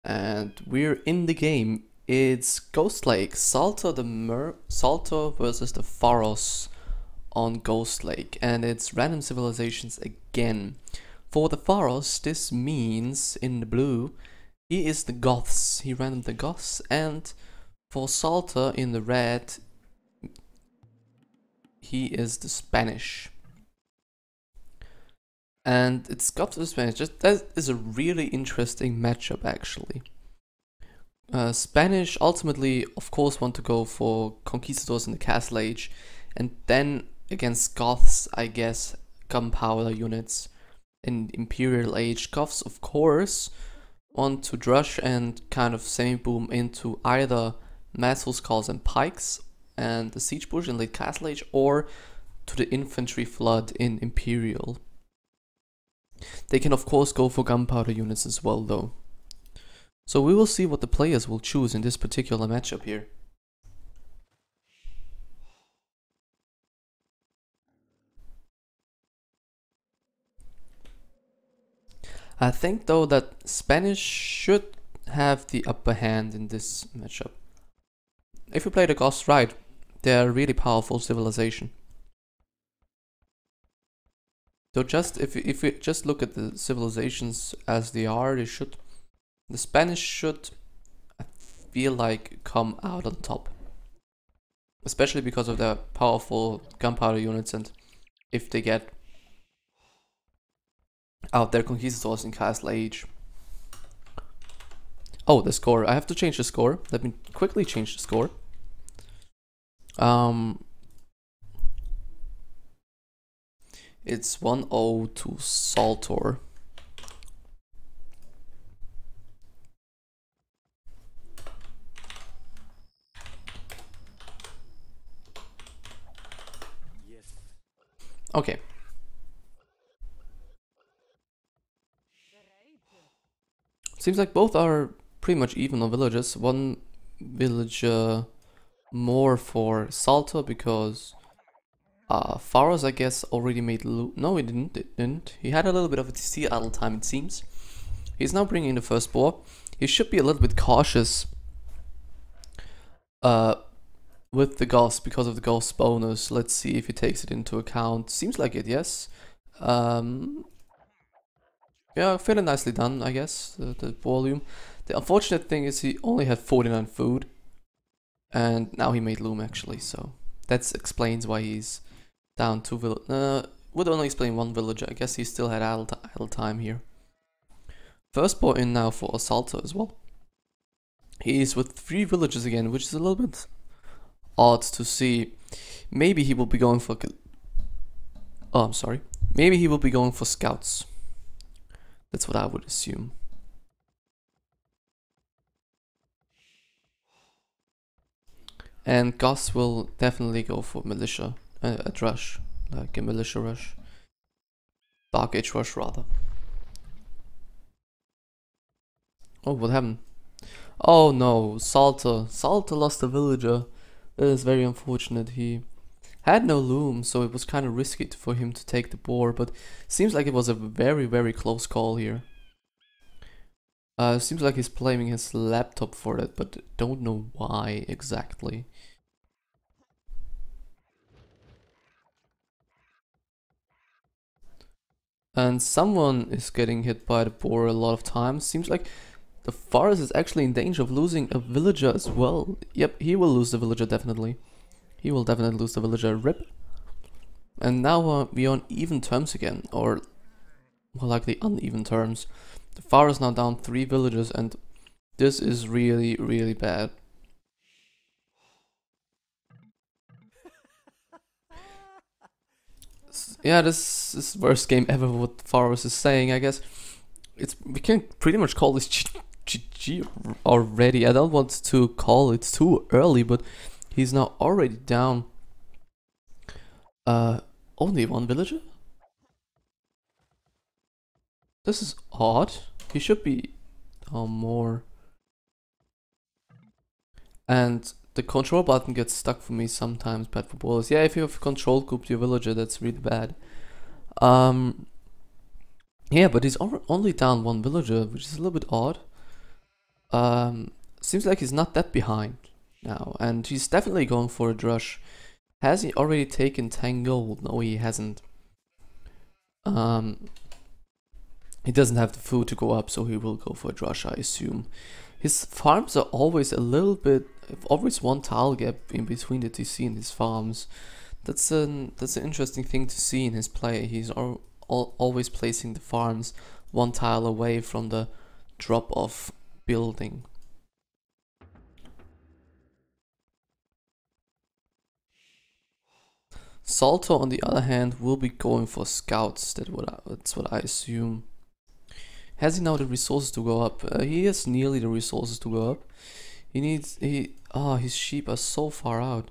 And we're in the game. It's Ghost Lake, Zaltor versus the Faros on Ghost Lake, and it's random civilizations again. For the Faros, this means in the blue, he is the Goths. He randomed the Goths, and for Zaltor in the red, he is the Spanish. And it's Goths versus Spanish. That is a really interesting matchup, actually. Spanish ultimately, of course, want to go for conquistadors in the Castle Age, and then against Goths, I guess, gunpowder units in Imperial Age. Goths, of course, want to drush and kind of semi-boom into either Massal Skulls and Pikes and the Siege Bush in late Castle Age, or to the Infantry Flood in Imperial. They can of course go for gunpowder units as well though. So we will see what the players will choose in this particular matchup here. I think though that Spanish should have the upper hand in this matchup. If you play the Goths right, they're a really powerful civilization. So just if we just look at the civilizations as they are, the Spanish should, I feel like, come out on top. Especially because of their powerful gunpowder units, and if they get out their conquistadors in Castle Age. Oh, the score. I have to change the score. Let me quickly change the score. It's 1-0 to Zaltor. Okay. Seems like both are pretty much even on villages. One villager more for Zaltor because Faros, I guess, already made loot. No, he didn't. He had a little bit of a TC idle time, it seems. He's now bringing the first boar. He should be a little bit cautious with the Goths because of the Ghost bonus. Let's see if he takes it into account. Seems like it, yes. Yeah, fairly nicely done, I guess, the volume. The unfortunate thing is he only had 49 food. And now he made loom, actually, so that explains why he's down 2 villagers. Would only explain 1 villager. I guess he still had idle time here. First boar in now for Zaltor as well. He's with 3 villagers again, which is a little bit odd to see. Maybe he will be going for... Oh, I'm sorry. Maybe he will be going for scouts. That's what I would assume. And Goths will definitely go for militia, a rush, like a militia rush. Dark Age rush, rather. Oh, what happened? Oh no, Zaltor lost a villager. That is very unfortunate. He had no loom, so it was kind of risky for him to take the boar, but seems like it was a very, very close call here. Seems like he's blaming his laptop for that, but don't know why exactly. And someone is getting hit by the boar a lot of times. Seems like the Forest is actually in danger of losing a villager as well. Yep, he will lose the villager definitely. He will definitely lose the villager. Rip. And now we're on even terms again, or more likely uneven terms. The Forest is now down 3 villagers, and this is really, really bad. Yeah, this is the worst game ever, what Forest is saying, I guess. We can pretty much call this GG already. I don't want to call it too early, but he's now already down only 1 villager? This is odd. He should be more. And the control button gets stuck for me sometimes, bad for ballers. Yeah, if you have control grouped your villager, that's really bad. Yeah, but he's only down 1 villager, which is a little bit odd. Seems like he's not that behind now, and he's definitely going for a drush. Has he already taken 10 gold? No, he hasn't. He doesn't have the food to go up, so he will go for a drush, I assume. His farms are always a little bit, always one tile gap in between the TC and his farms. That's an interesting thing to see in his play. He's always placing the farms one tile away from the drop-off building. Zaltor, on the other hand, will be going for scouts. That's what I assume. Has he now the resources to go up? He has nearly the resources to go up. His sheep are so far out.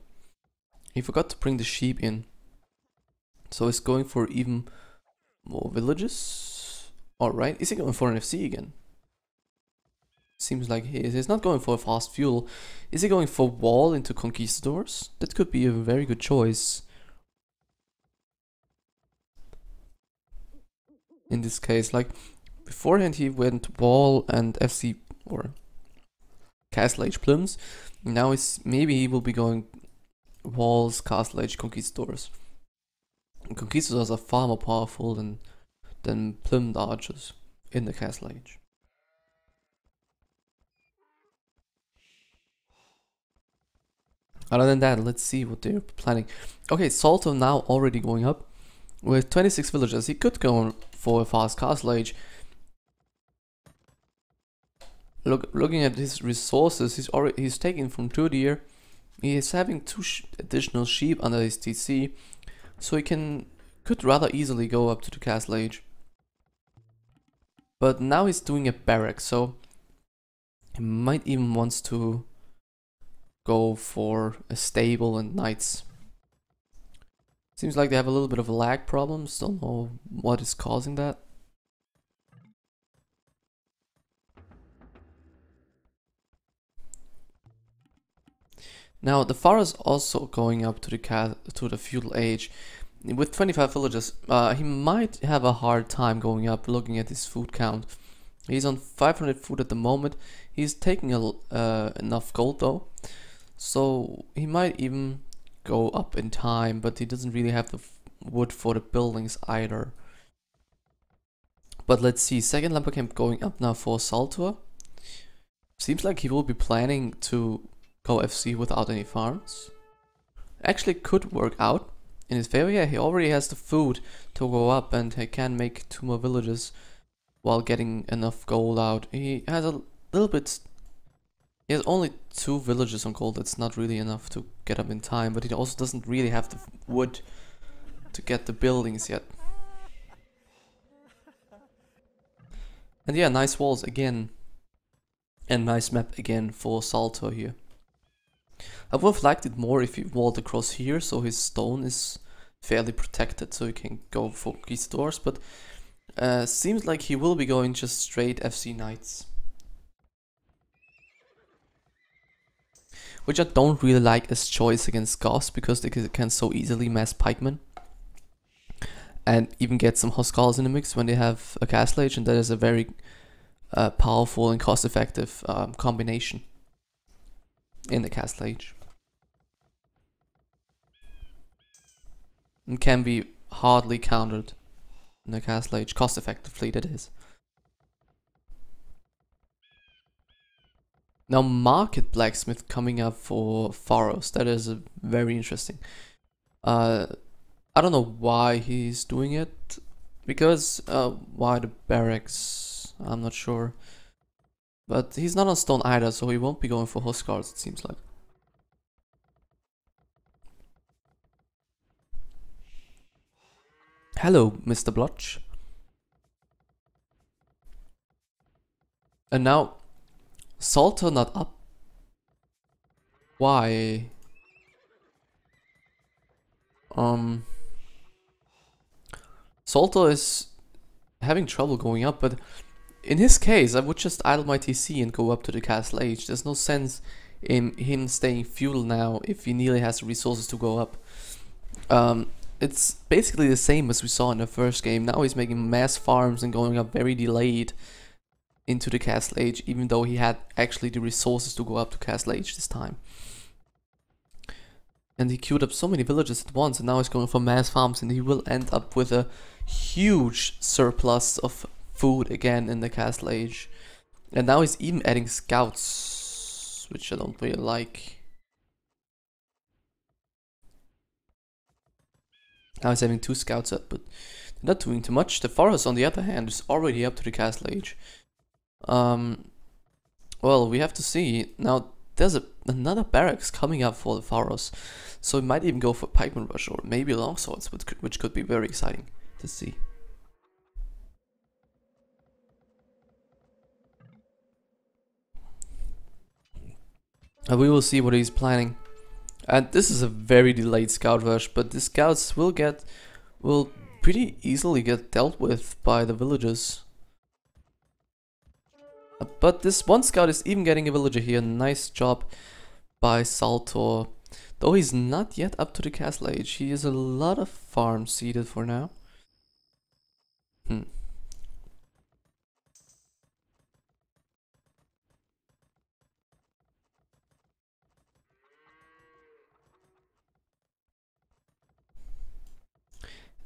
He forgot to bring the sheep in. So he's going for even more villages. Alright, is he going for an FC again? Seems like he is. He's not going for a fast fuel. Is he going for wall into conquistadors? That could be a very good choice. In this case, like beforehand he went wall and FC or Castle Age Plums. Now maybe he will be going walls, Castle Age, Conquistadors. And Conquistadors are far more powerful than plumed archers in the Castle Age. Other than that, let's see what they're planning. Okay, Zaltor now already going up with 26 villagers. He could go for a fast Castle Age. Looking at his resources, he's taking from 2 deer. He is having 2 additional sheep under his TC, so he could rather easily go up to the Castle Age. But now he's doing a barrack, so he might even wants to go for a stable and knights. Seems like they have a little bit of lag problems. Don't know what is causing that. Now the Pharaoh is also going up to the feudal age. With 25 villagers, he might have a hard time going up. Looking at his food count, he's on 500 food at the moment. He's taking enough gold though, so he might even go up in time. But he doesn't really have the wood for the buildings either. But let's see. Second lumber camp going up now for Zaltor. Seems like he will be planning to go FC without any farms. Actually could work out in his favor. Yeah, he already has the food to go up and he can make 2 more villages while getting enough gold out. He has a little bit... He has only 2 villages on gold. That's not really enough to get up in time, but he also doesn't really have the wood to get the buildings yet. And yeah, nice walls again. And nice map again for Zaltor here. I would have liked it more if he walled across here, so his stone is fairly protected, so he can go for conquistadors, but seems like he will be going just straight FC Knights. Which I don't really like as choice against Goths, because they can so easily mass pikemen. And even get some Huskarls in the mix when they have a Castle Age, and that is a very powerful and cost-effective combination in the Castle Age. And can be hardly countered in the Castle Age, cost-effectively that is. Now Market Blacksmith coming up for Pharaohs, that is very interesting. I don't know why he's doing it, because why the barracks, I'm not sure. But he's not on stone either, so he won't be going for Huskarls, it seems like. Hello, Mr. Blotch. And now, Zaltor not up. Why? Zaltor is having trouble going up, but in his case, I would just idle my TC and go up to the Castle Age. There's no sense in him staying feudal now if he nearly has the resources to go up. It's basically the same as we saw in the first game. Now he's making mass farms and going up very delayed into the Castle Age, even though he had actually the resources to go up to Castle Age this time. And he queued up so many villages at once, and now he's going for mass farms, and he will end up with a huge surplus of food again in the Castle Age. And now he's even adding scouts, which I don't really like. Now he's having 2 scouts up, but they're not doing too much. The forest, on the other hand, is already up to the Castle Age. Well, we have to see. Now, there's another barracks coming up for the forest, so we might even go for pikeman rush or maybe longswords, which could be very exciting to see. We will see what he's planning. And this is a very delayed scout rush, but the scouts will pretty easily get dealt with by the villagers. But this one scout is even getting a villager here. Nice job by Zaltor. Though he's not yet up to the Castle Age, he has a lot of farms seeded for now.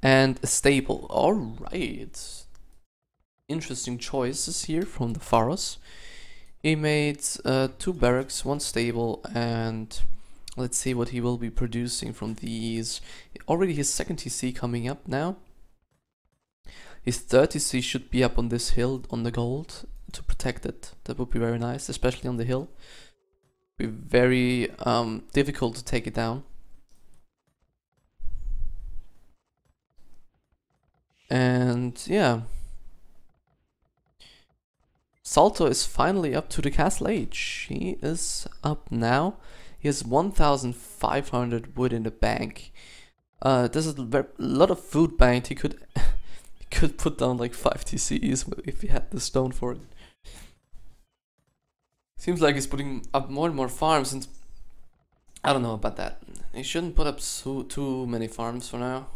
And a stable. Alright. Interesting choices here from the Pharos. He made 2 barracks, 1 stable, and let's see what he will be producing from these. Already his 2nd TC coming up now. His 3rd TC should be up on this hill on the gold to protect it. That would be very nice, especially on the hill. Be very difficult to take it down. And yeah, Zaltor is finally up to the Castle Age. He is up now. He has 1,500 wood in the bank. There's a lot of food banked. He could he could put down like 5 TCs if he had the stone for it. Seems like he's putting up more and more farms, and I don't know about that. He shouldn't put up too many farms for now.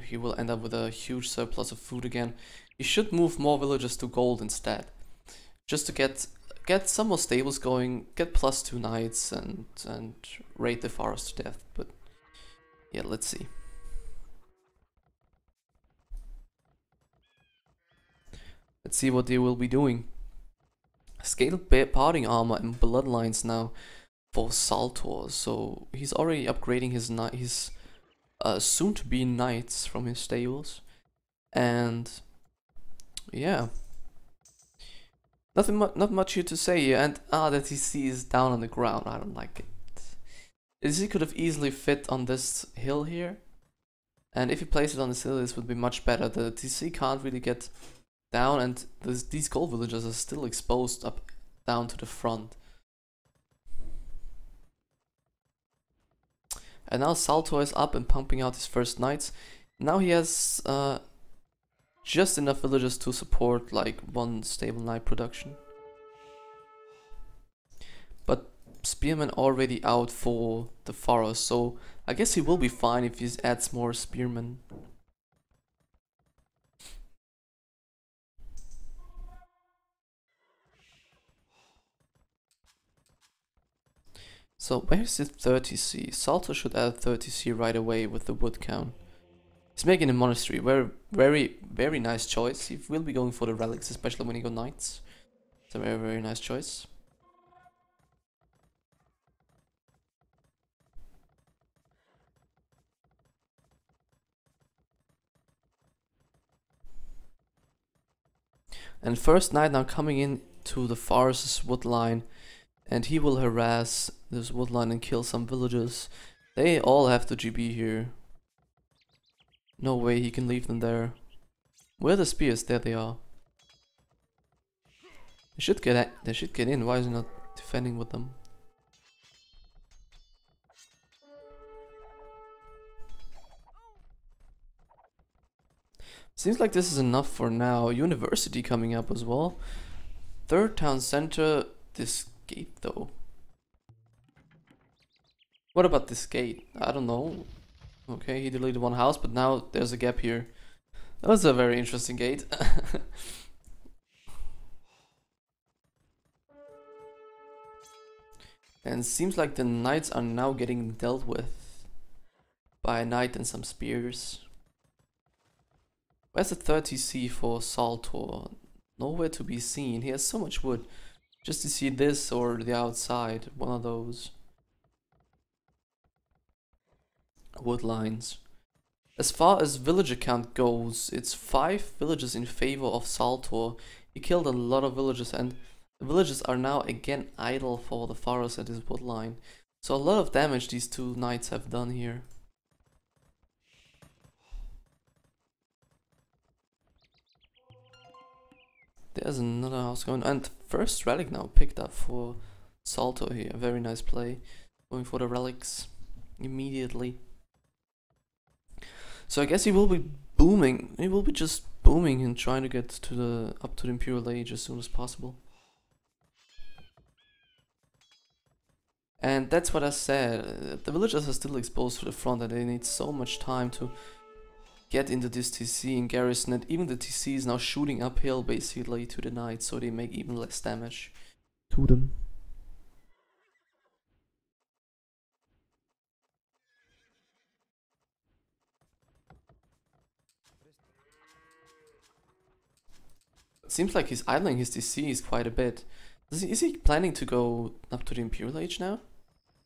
He will end up with a huge surplus of food again. He should move more villagers to gold instead, just to get some more stables going, get +2 knights, and raid the forest to death. But yeah, let's see. Let's see what they will be doing. Scaled parting armor and bloodlines now for Zaltor, so he's already upgrading his soon-to-be knights from his stables, and yeah, not much here to say here. And the TC is down on the ground. I don't like it. He could have easily fit on this hill here, and if you place it on this hill, this would be much better. The TC can't really get down, and these gold villagers are still exposed down to the front. And now Zaltor is up and pumping out his first knights. Now he has just enough villagers to support like 1 stable knight production. But spearmen already out for the forest, so I guess he will be fine if he adds more spearmen. So where's the 30C? Zaltor should add 30C right away with the wood count. He's making a monastery. Very nice choice. He will be going for the relics, especially when he go knights. It's a very nice choice. And first knight now coming in to the forest's wood line, and he will harass this wood line and kill some villagers. They all have to GB here. No way he can leave them there. Where are the spears? There they are. They should get in. Why is he not defending with them? Seems like this is enough for now. University coming up as well. 3rd town center. This gate though. What about this gate? I don't know. Okay, he deleted 1 house, but now there's a gap here. That was a very interesting gate. And it seems like the knights are now getting dealt with by a knight and some spears. Where's the 30C for Zaltor? Nowhere to be seen. He has so much wood. Just to see this or the outside, one of those wood lines. As far as villager count goes, it's 5 villages in favor of Zaltor. He killed a lot of villagers, and the villagers are now again idle for the forest at his wood line. So a lot of damage these two knights have done here. There's another house going, and first relic now picked up for Zaltor here. Very nice play. Going for the relics immediately. So I guess he will be booming. He will be just booming and trying to get to the up to the Imperial Age as soon as possible. And that's what I said. The villagers are still exposed to the front, and they need so much time to get into this TC and garrison, and even the TC is now shooting uphill basically to the knights, so they make even less damage to them. It seems like he's idling his TCs quite a bit. Is he planning to go up to the Imperial Age now?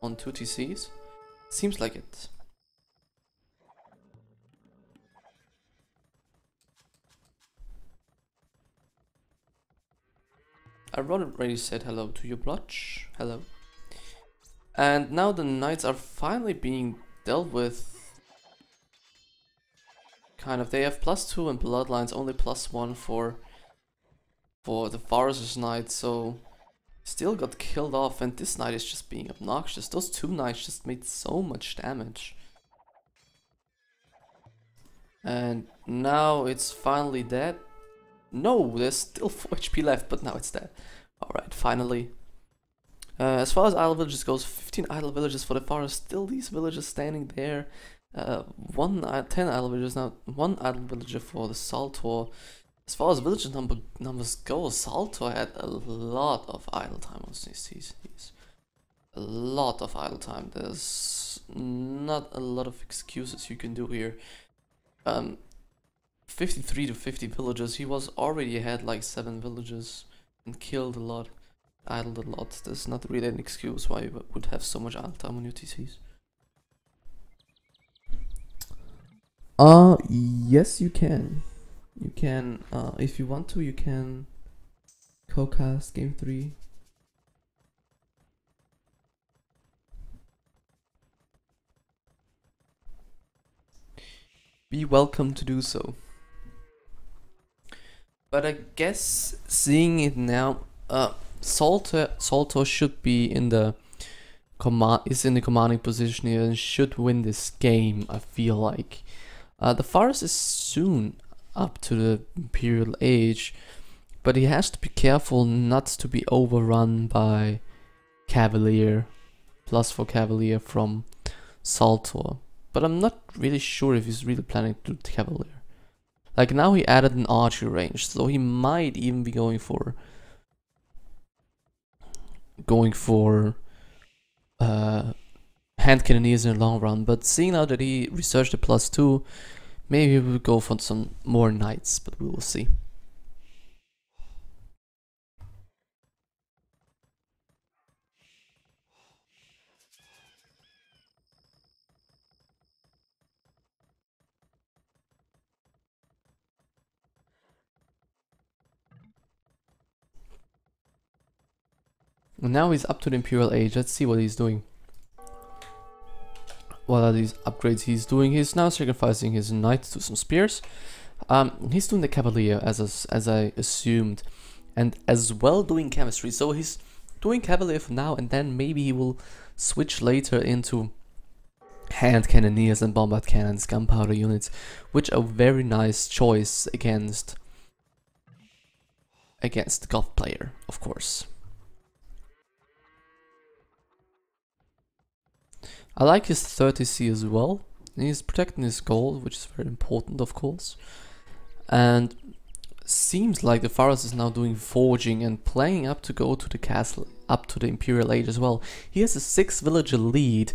On 2 TCs? Seems like it. I already said hello to your blotch. Hello. And now the knights are finally being dealt with. Kind of. They have +2 and bloodlines, only +1 for the Foresters Knight, so still got killed off, and this knight is just being obnoxious. Those two knights just made so much damage. And now it's finally dead. No, there's still 4 HP left, but now it's dead. Alright, finally. As far as idle villages goes, 15 idle villages for the forest. Still these villagers standing there. 10 idle villagers now. 1 idle villager for the Zaltor. As far as villager numbers go, Zaltor had a lot of idle time on these. A lot of idle time. There's not a lot of excuses you can do here. 53 to 50 villagers. He was already ahead like 7 villages and killed a lot, idled a lot. There's not really an excuse why you would have so much idle time on your TCs. Yes, you can. You can, if you want to, you can co-cast game 3. Be welcome to do so. But I guess seeing it now, Zaltor should be in the commanding position here and should win this game. I feel like the forest is soon up to the Imperial Age, but he has to be careful not to be overrun by Cavalier, +4 Cavalier from Zaltor. But I'm not really sure if he's really planning to do Cavalier. Like now he added an archery range, so he might even be going for hand cannoneers in the long run. But seeing now that he researched the +2, maybe we'll go for some more knights, but we will see. And now he's up to the Imperial Age. Let's see what he's doing. What are these upgrades he's doing? He's now sacrificing his knights to some spears. He's doing the Cavalier as I assumed, and as well doing chemistry. So he's doing Cavalier for now, and then maybe he will switch later into hand cannoneers and bombard cannons, gunpowder units, which are very nice choice against the Goth player, of course. I like his 30C as well. He's protecting his gold, which is very important, of course. And seems like the Faros is now doing forging and planning up to go to the castle, up to the Imperial Age as well. He has a 6 villager lead,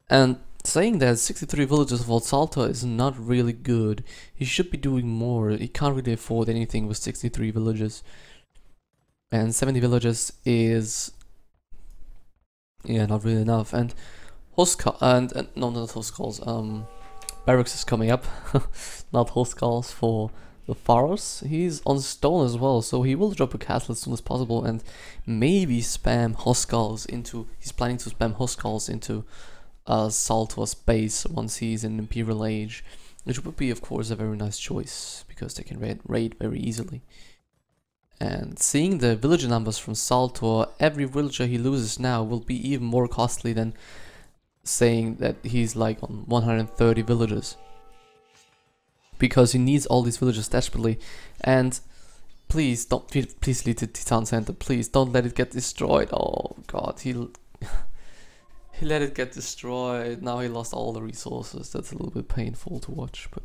and saying that 63 villagers of Old Zaltor is not really good. He should be doing more. He can't really afford anything with 63 villagers. And 70 villagers is, yeah, not really enough. And no, not Huskarls, Barracks is coming up. Not Huskarls for the Faros. He's on stone as well, so he will drop a castle as soon as possible and maybe spam Huskarls into, he's planning to spam Huskarls into Zaltor's base once he's in Imperial Age, which would be of course a very nice choice because they can raid very easily. And seeing the villager numbers from Zaltor, every villager he loses now will be even more costly than saying that he's like on 130 villagers, because he needs all these villagers desperately. And please don't, please lead to the town center, please don't let it get destroyed. Oh god, he let it get destroyed. Now he lost all the resources. That's a little bit painful to watch, but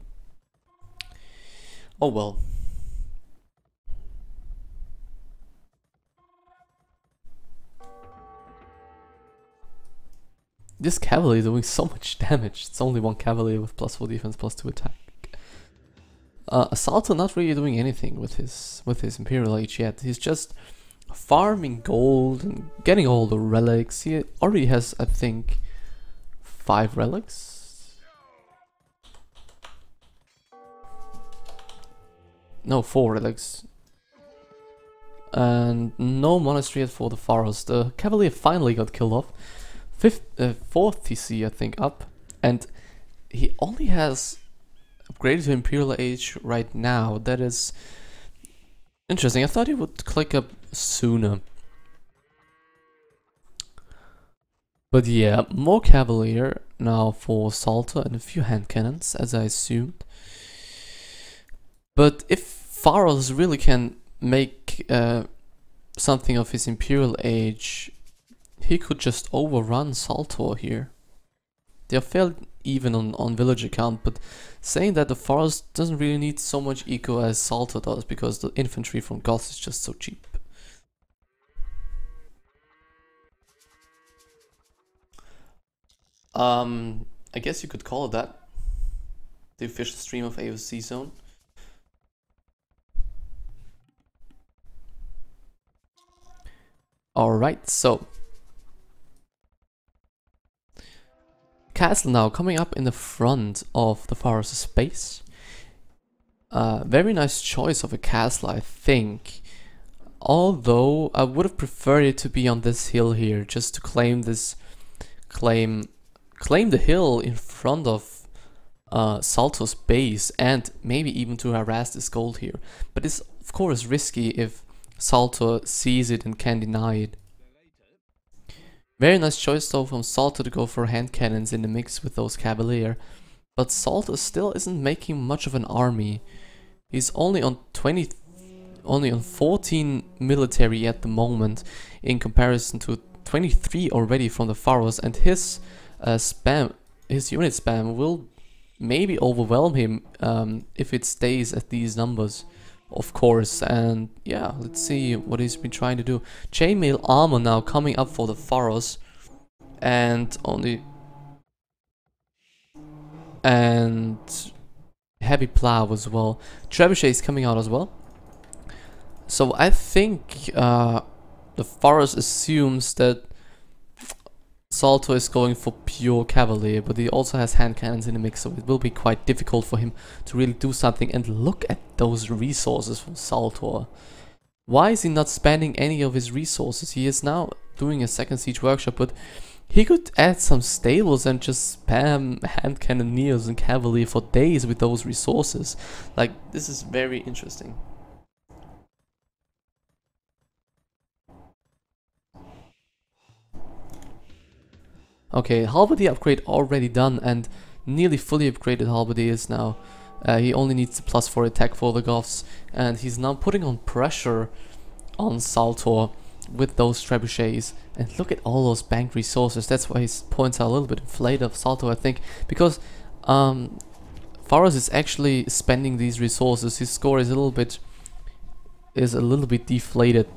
oh well. This cavalry is doing so much damage. It's only 1 cavalry with +4 defense, +2 attack. Zaltor not really doing anything with his Imperial Age yet. He's just farming gold and getting all the relics. He already has, I think, 5 relics. No, 4 relics. And no monastery yet for the Faros. The cavalry finally got killed off. 4th TC, I think, up. And he only has upgraded to Imperial Age right now. That is interesting. I thought he would click up sooner. But yeah, more Cavalier now for Zaltor and a few hand cannons, as I assumed. But if Faros really can make something of his Imperial Age, he could just overrun Zaltor here. They are fairly even on villager count, but saying that the Faros doesn't really need so much eco as Zaltor does, because the infantry from Goths is just so cheap. I guess you could call it that. The official stream of AoC Zone. Alright, so castle now coming up in the front of the Faros' base. Very nice choice of a castle, I think. Although I would have preferred it to be on this hill here, just to claim this, claim the hill in front of Zaltor's base, and maybe even to harass this gold here. But it's of course risky if Zaltor sees it and can deny it. Very nice choice though from Zaltor to go for hand cannons in the mix with those Cavalier. But Zaltor still isn't making much of an army. He's only on 14 military at the moment, in comparison to 23 already from the Faros, and his unit spam will maybe overwhelm him if it stays at these numbers, of course. And yeah, let's see what he's been trying to do. Chainmail armor now coming up for the Faros, and heavy plow as well. Trebuchet is coming out as well. So I think the Faros assumes that Zaltor is going for pure Cavalier, but he also has hand cannons in the mix, so it will be quite difficult for him to really do something. And look at those resources from Zaltor. Why is he not spending any of his resources? He is now doing a second siege workshop, but he could add some stables and just spam hand cannoneers and cavalry for days with those resources. Like, this is very interesting. Okay, Halberdier upgrade already done, and nearly fully upgraded Halberdier is now. He only needs the +4 attack for the Goths, and he's now putting on pressure on Zaltor with those trebuchets. And look at all those banked resources. That's why his points are a little bit inflated of Zaltor, I think, because Faros is actually spending these resources. His score is a little bit is a little bit deflated,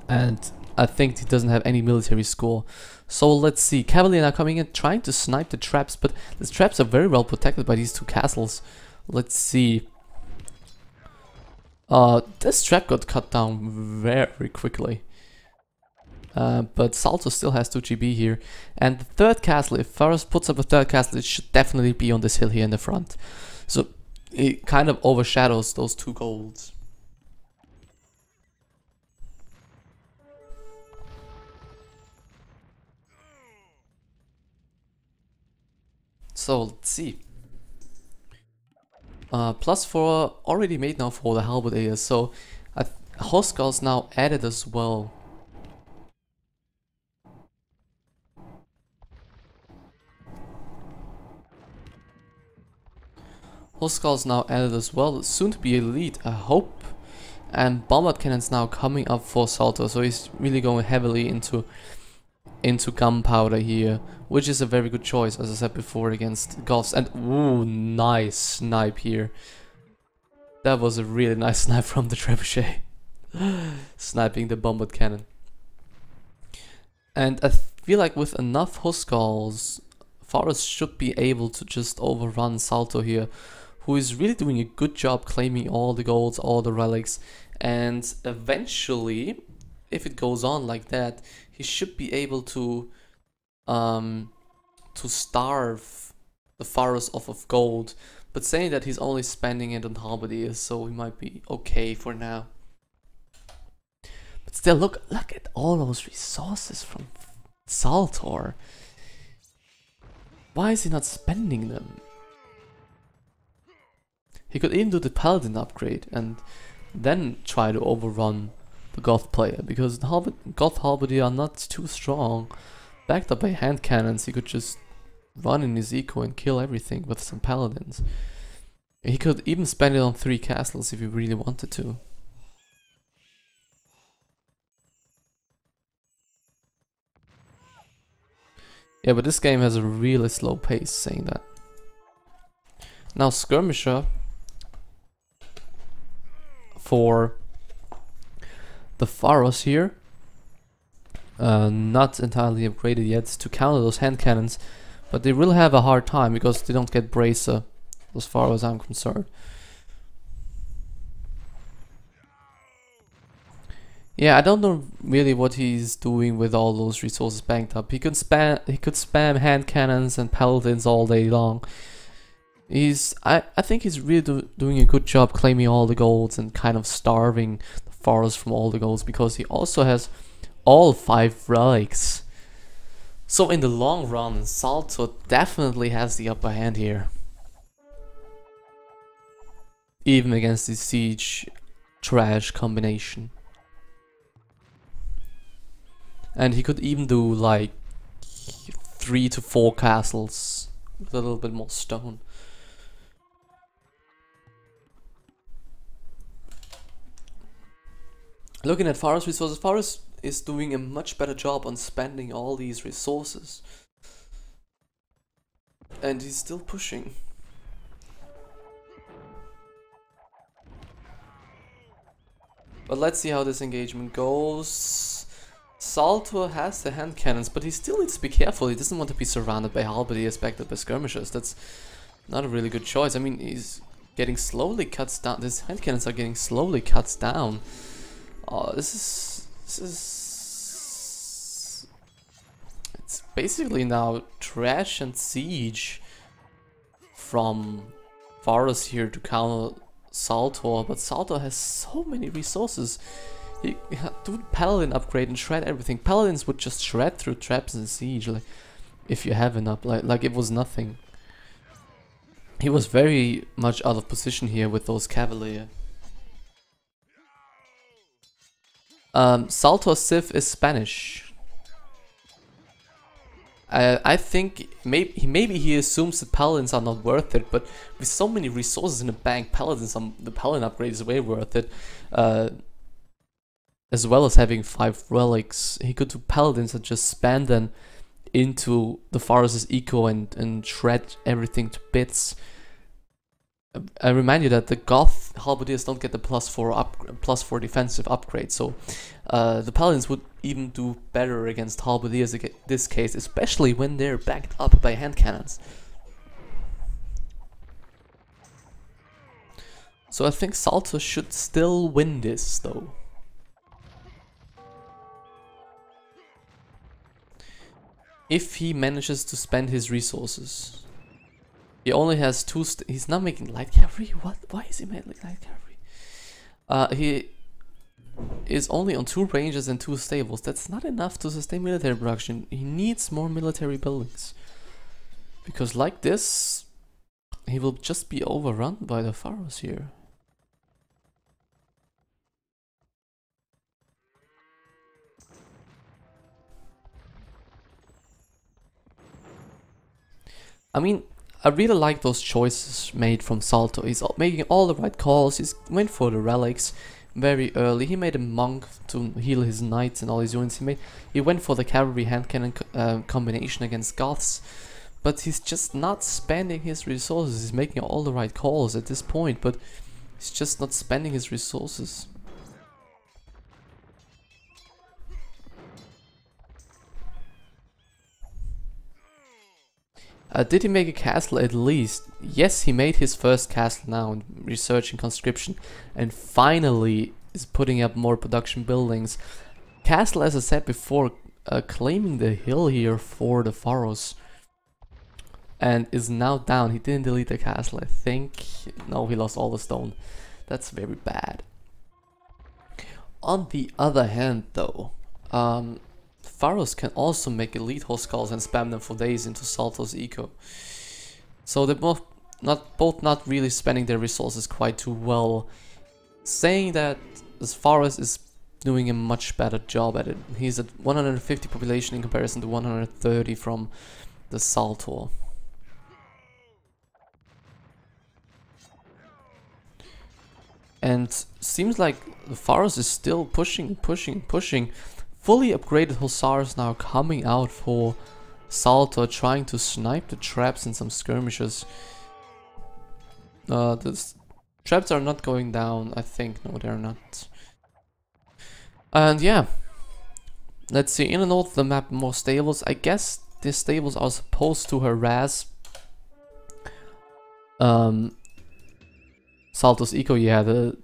and I think he doesn't have any military score. So let's see. Cavalry now coming in, trying to snipe the traps, but the traps are very well protected by these two castles. Let's see. This trap got cut down very quickly. But Zaltor still has 2 GB here. And the third castle, if Faros puts up a third castle, it should definitely be on this hill here in the front. So it kind of overshadows those 2 golds. So let's see. +4 already made now for the halberdiers, so Hoskarl's now added as well. Hoskarl's now added as well, soon to be elite, I hope. And bombard cannon's now coming up for Zaltor, so he's really going heavily into gunpowder here, which is a very good choice, as I said before, against Goths. And ooh, nice snipe here. That was a really nice snipe from the trebuchet. Sniping the bombard cannon. And I feel like with enough Huskarls, Faros should be able to just overrun Zaltor here, who is really doing a good job claiming all the golds, all the relics, and eventually, if it goes on like that, he should be able to starve the Faros off of gold. But saying that, he's only spending it on halberdiers, so he might be okay for now. But still, look at all those resources from Zaltor. Why is he not spending them? He could even do the paladin upgrade and then try to overrun the Goth player, because the Goth halberdier are not too strong. Backed up by hand cannons, he could just run in his eco and kill everything with some paladins. He could even spend it on 3 castles if he really wanted to. Yeah, but this game has a really slow pace, saying that. Now Skirmisher for the Faros here. Not entirely upgraded yet to counter those hand cannons, but they will have a hard time because they don't get bracer, as far as I'm concerned. Yeah, I don't know really what he's doing with all those resources banked up. He could spam hand cannons and paladins all day long. I think he's really doing a good job claiming all the golds and kind of starving the Faros from all the golds, because he also has all 5 relics. So in the long run, Zaltor definitely has the upper hand here. Even against the siege trash combination. And he could even do like 3 to 4 castles with a little bit more stone. Looking at Faros resources, Faros is doing a much better job on spending all these resources. And he's still pushing. But let's see how this engagement goes. Zaltor has the hand cannons, but he still needs to be careful. He doesn't want to be surrounded by halberdiers backed up by skirmishers. That's not a really good choice. I mean, he's getting slowly cuts down. These hand cannons are getting slowly cuts down. This is it's basically now trash and siege from Faros here to counter Zaltor, but Zaltor has so many resources. He do paladin upgrade and shred everything. Paladins would just shred through traps and siege, like if you have enough, like it was nothing. He was very much out of position here with those cavalier. Zaltor Civ is Spanish. I think maybe he assumes that paladins are not worth it, but with so many resources in the bank, the paladin upgrade is way worth it. As well as having 5 relics, he could do paladins and just spam them into the Faros' eco and shred everything to bits. I remind you that the Goth Halberdiers don't get the +4 defensive upgrade, so the Paladins would even do better against Halberdiers in this case, especially when they're backed up by hand cannons. So I think Zaltor should still win this, though. If he manages to spend his resources. He only has 2 he's not making light cavalry? What? Why is he making light cavalry? He is only on 2 ranges and 2 stables. That's not enough to sustain military production. He needs more military buildings. Because like this, he will just be overrun by the pharaohs here. I mean, I really like those choices made from Zaltor. He's making all the right calls. He went for the relics very early. He made a monk to heal his knights and all his units. He went for the cavalry hand cannon combination against Goths, but he's just not spending his resources. He's making all the right calls at this point, but he's just not spending his resources. Did he make a castle at least? Yes, he made his first castle now in research and conscription, and finally is putting up more production buildings. Castle, as I said before, claiming the hill here for the pharaohs, and is now down. He didn't delete the castle, I think. No, he lost all the stone. That's very bad. On the other hand, though, pharaohs can also make elite Huskarls and spam them for days into Zaltor's eco. So they're both not really spending their resources quite too well. Saying that this pharaohs is doing a much better job at it. He's at 150 population in comparison to 130 from the Zaltor. And seems like the pharaohs is still pushing. Fully upgraded Hussars now coming out for Zaltor, trying to snipe the traps in some skirmishes. The traps are not going down, I think. No, they're not. And yeah, let's see. In the north of the map, more stables. I guess these stables are supposed to harass Zaltor's eco. Yeah, the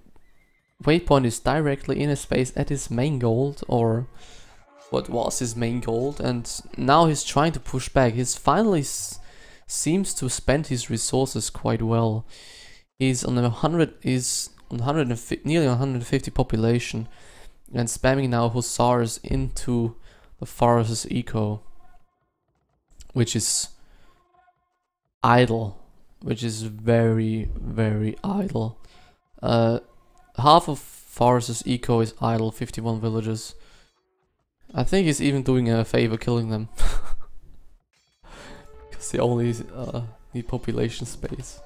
waypoint is directly in a space at his main gold, or what was his main gold, and now he's trying to push back. He's finally seems to spend his resources quite well. He's on 100, nearly 150 population, and spamming now Hussars into the Pharaoh's eco, which is idle, which is very, very idle. Half of Pharaoh's eco is idle, 51 villages. I think he's even doing a favor killing them. Because they only need population space.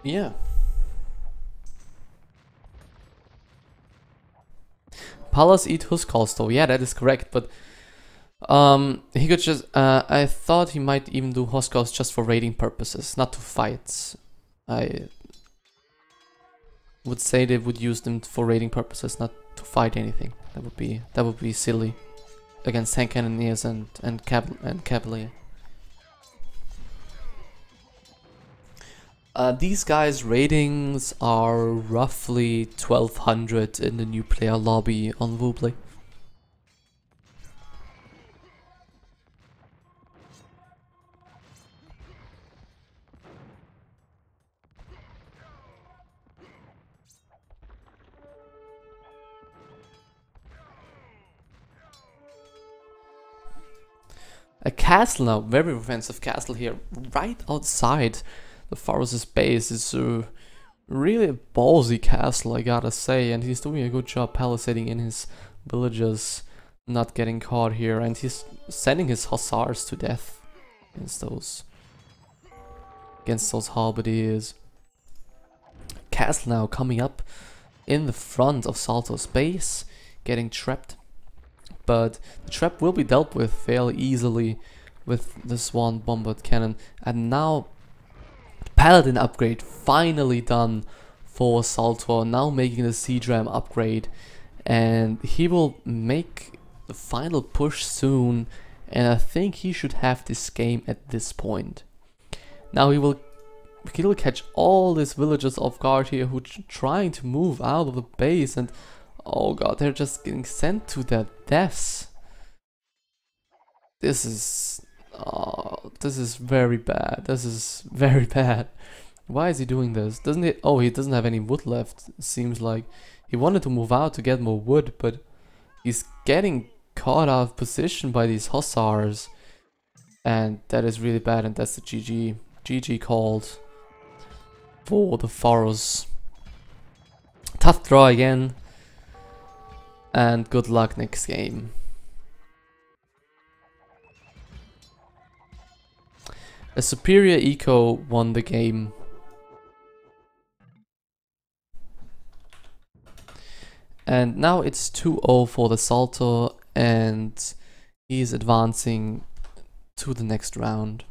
Yeah. Palace eat Huskarls though, yeah, that is correct, but he could just, I thought he might even do Huskarls just for raiding purposes, not to fight. I would say they would use them for raiding purposes, not to fight anything. That would be silly against tank cannoneers and cavalier. These guys' ratings are roughly 1200 in the new player lobby on Woobley. A castle now, very offensive castle here, right outside the Pharaoh's base. Is a really ballsy castle, I gotta say, and he's doing a good job palisading in his villagers, not getting caught here, and he's sending his hussars to death against those halberdiers. Castle now coming up in the front of Zaltor's base, getting trapped. But the trap will be dealt with fairly easily with the Swan Bombard Cannon. And now Paladin upgrade finally done for Zaltor, now making the Siege Ram upgrade, and he will make the final push soon, and I think he should have this game at this point. Now he'll catch all these villagers off guard here who are trying to move out of the base, and oh god, they're just getting sent to their deaths. This is very bad. This is very bad. Why is he doing this? Doesn't he? Oh, he doesn't have any wood left. It seems like he wanted to move out to get more wood, but he's getting caught out of position by these hussars, and that is really bad. And that's the GG. GG called for the Faros. Tough draw again, and good luck next game. A superior eco won the game. And now it's 2-0 for the Zaltor, and he's advancing to the next round.